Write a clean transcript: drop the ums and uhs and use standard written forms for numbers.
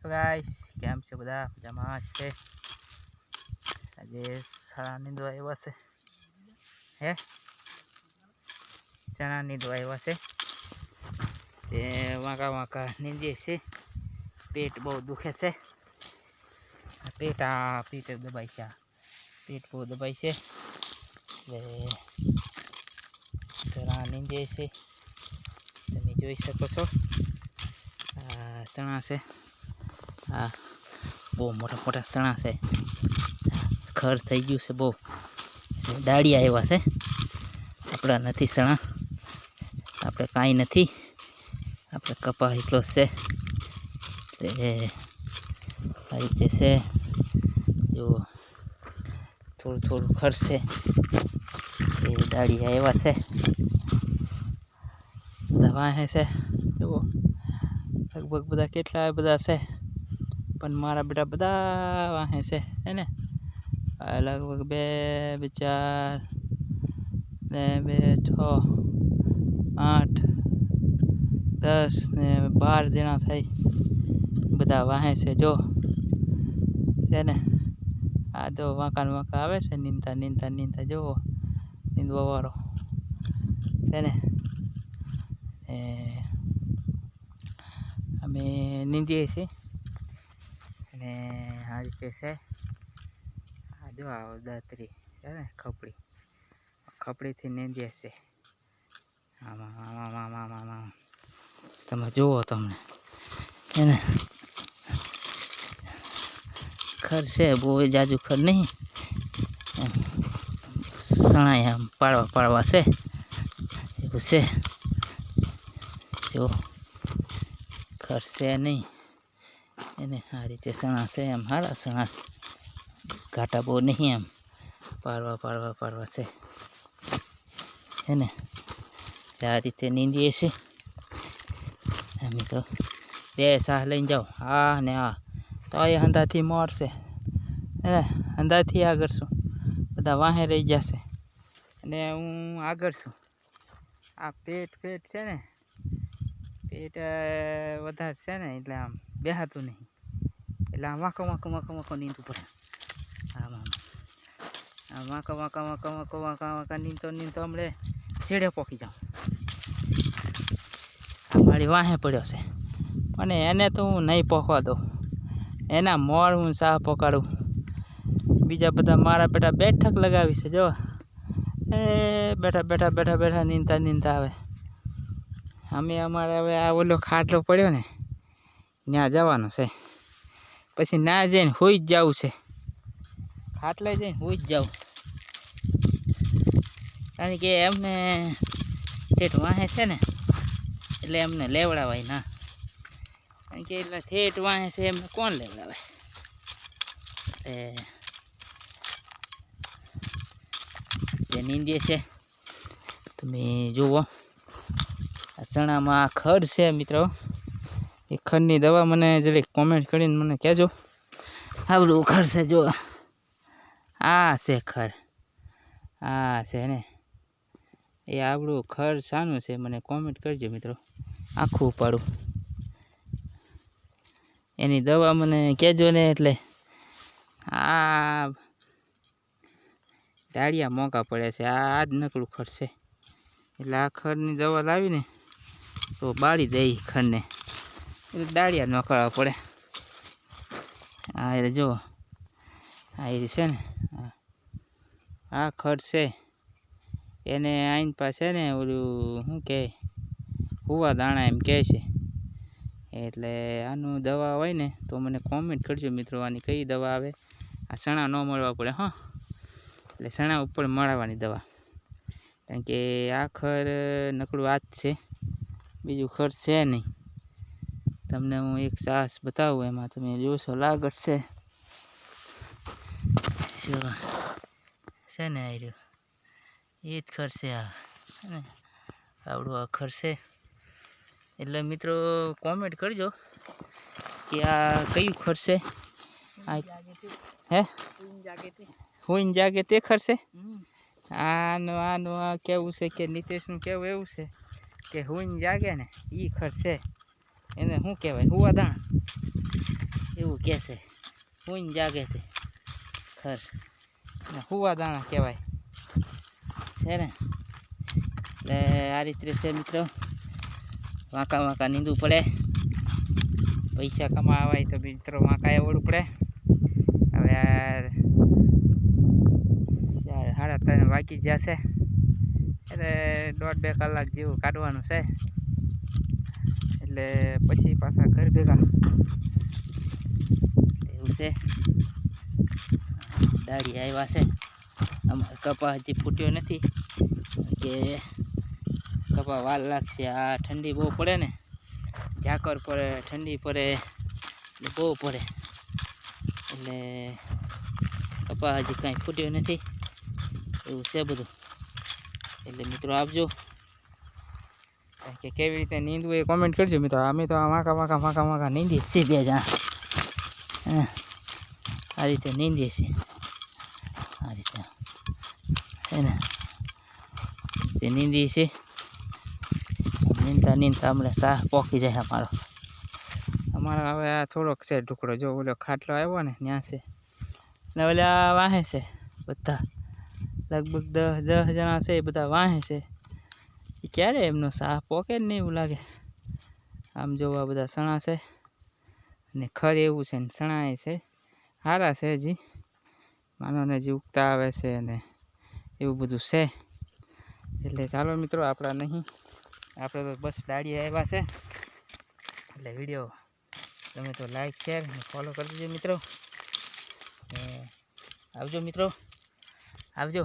તો ગાઈસ કેમ છે બધા મજામાં છે। આજે ચણા નીંદવા આવ્યા છે હે ચણા નીંદવા આવ્યા છે તે વાંકા વાંકા નીંદીએ છે। પેટ બહુ દુખે છે પેટ દબાય છે પેટ બહુ દબાય છે એટલે ચણા નીંદીએ છે। તમે જોઈ શકો છો આ ચણા છે આ બહુ મોટા મોટા ચણા છે ખર થઈ ગયું છે બહુ ડાળિયા આવ્યા છે આપણા નથી ચણા આપણે કાંઈ નથી આપણે કપા એટલો છે તે આ રીતે છે જો થોડું થોડું ખર છે એ ડાળિયા આવ્યા છે દવા છે જુઓ લગભગ બધા કેટલા બધા છે પણ મારા બેટા બધા વાહે છે હે ને લગભગ 2 4 ને 2 6 8 10 ને 12 જણા થઈ બધા વાહે છે જો છે ને આ તો વાંકા વાંકા આવે છે નીંદતા નીંદતા નીંદતા જુઓ નીંદવા વાળો છે ને અમે નીંદીએ છીએ અને આ રીતે છે આ જો આ દાતરી છે ને ખપડીથી નીંદીએ છે આમાં આમાં આમાં આમાં તમે જુઓ તમને એને ખર છે બહુ જાજુ ખર નહીં સણાય આમ પાડવા છે એવું છે જો ખર છે નહીં એને આ રીતે સણા છે એમ સારા સણા ઘાટા બહુ નહીં એમ પાડવા છે એને આ રીતે નીંદીએ છીએ અમે તો 2 સાહ લઈને જાઓ આ ને આ તો એ હંધાથી મોરશે હે હંધાથી આગળ છું બધા વાહે રહી જશે અને હું આગળ છું આ પેટ છે ને પેટ વધારે છે ને એટલે આમ બેહાતું નહીં એટલે આમ વાંકો નીંદવું પડે આમ વાંકા નીંદતો હમણે છેડે પોકી જાઉં આ મારી વાહે પડ્યો છે પણ એને તો હું નહીં પોકવા દઉં એના મોર હું સાહ પકાડું બીજા બધા મારા બેટા બેઠક લગાવી છે જો એ બેઠા નીંદતા આવે અમે અમારે હવે આ ઓલો ખાટલો પડ્યો ને ત્યાં જવાનું છે પછી ના જઈને હોઈ જ જવું છે ખાટલે જઈને હોઈ જ જવું કારણ કે એમને ઠેઠ વાહે છે ને એટલે એમને લેવડાવાય ના કારણ કે એટલે ઠેઠ વાહે છે એમને કોણ લેવડાવાય તે નીંદીએ છે તમે જુઓ આ ચણામાં ખડ છે મિત્રો એ ખડની દવા મને જરીક કોમેન્ટ કરીને મને કહેજો આવડું ખડ છે જો આ છે ખડ આ છે ને એ આવડું ખડ શાનું છે મને કોમેન્ટ કરજો મિત્રો આખું ઉપાડું એની દવા મને કહેજો ને એટલે આ ડાળિયા મોંઘા પડે છે આ જ નકળું ખડ છે એટલે આ ખડની દવા લાવીને તો બાળી દઈ ખડને એટલે ડાળિયા નોકળવા પડે આ એટલે જુઓ આ એ છે ને આ ખડ છે એને આઈન પાસે ને ઓલું શું કહે હુવા દાણા એમ કહે છે એટલે આનું દવા હોય ને તો મને કોમેન્ટ કરજો મિત્રો આની કઈ દવા આવે આ ચણા ન મળવા પડે હા એટલે ચણા ઉપર મળવાની દવા કારણ કે આ ખર નકળું આ જ છે બીજું ખર છે નહીં તમને હું એક સાસ બતાવું એમાં તમે જોશો લાગત છે ને આ રહ્યું એ જ ખર છે આ આવડું આ ખર છે એટલે મિત્રો કોમેન્ટ કરજો કે આ કયું ખર છે હે હોઈને જાગે તે ખર છે આનું આ કેવું છે કે નીતેશનું કેવું એવું છે કે હોઈને જાગે ને એ ખર છે એને શું કહેવાય હુવા દાણા એવું કહે છે. ઊંઘ જાગે છે ખર ને હુવા દાણા કહેવાય છે ને. એટલે આ રીતે છે મિત્રો, વાંકા વાંકા નીંદવું પડે. પૈસા કમાવા હોય તો મિત્રો વાંકાએ વળવું પડે. હવે યાર 3:30 વાગી ગયા છે, એટલે 1.5-2 કલાક જેવું કાઢવાનું છે. એટલે પછી પાછા ઘર ભેગા એવું છે. દાડી આવ્યા છે. અમારે કપા હજી ફૂટ્યો નથી કે કપા વાર લાગશે. આ ઠંડી બહુ પડે ને, ઝાકર પડે, ઠંડી પડે એટલે બહુ પડે, એટલે કપા હજી કાંઈ ફૂટ્યો નથી એવું છે બધું. એટલે મિત્રો આપજો કે કેવી રીતે નીંદવું એ કોમેન્ટ કરજો મિત્રો. અમે તો આ વાંકા નીંદીએ છીએ 2 જણા. આ રીતે નીંદીએ છીએ, આ રીતે છે ને તે નીંદીએ છીએ. નીંદતા હમણાં સાહ પોકી જાય અમારો હવે આ થોડોક છે ટુકડો. જો ઓલો ખાટલો આવ્યો ને ત્યાં છે ને ઓલા વાહે છે બધા, લગભગ 10 જણા છે એ બધા વાહે છે. એ ક્યારે એમનો સાહ પોકે જ નહીં એવું લાગે. આમ જોવા બધા સણા છે ને ખર એવું છે ને સણા એ છે સારા છે. હજી માનોને હજી ઉગતા આવે છે ને એવું બધું છે. એટલે ચાલો મિત્રો, આપણા નહીં, આપણે તો બસ દાડીએ આવ્યા છે. એટલે વિડીયો તમે તો લાઈક શેર અને ફોલો કરી દેજો મિત્રો. આવજો મિત્રો, આવજો.